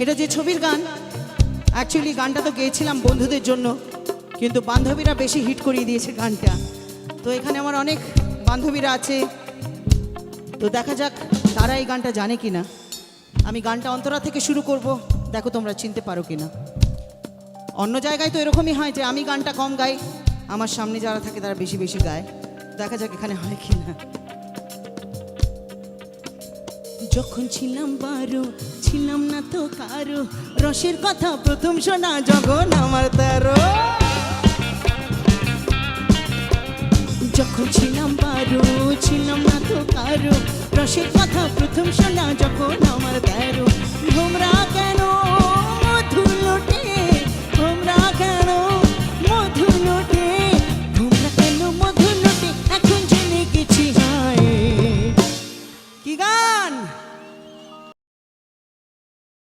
এটা যে ছবির গান, অ্যাকচুয়ালি গানটা তো গেয়েছিলাম বন্ধুদের জন্য, কিন্তু বান্ধবীরা বেশি হিট করিয়ে দিয়েছে গানটা। তো এখানে আমার অনেক বান্ধবীরা আছে, তো দেখা যাক তারা এই গানটা জানে কিনা। আমি গানটা অন্তরা থেকে শুরু করব, দেখো তোমরা চিনতে পারো কিনা। অন্য জায়গায় তো এরকমই হয় যে আমি গানটা কম গাই, আমার সামনে যারা থাকে তারা বেশি বেশি গায়। দেখা যাক এখানে হয় কিনা। যখন ছিলাম বারো, ছিলাম না তো কারো, রসের কথা প্রথম শোনা যখন আমার তেরো। যখন ছিলাম বারো, ছিলাম না তো কারো, রসের কথা প্রথম শোনা যখন আমার তেরো। ভোমরা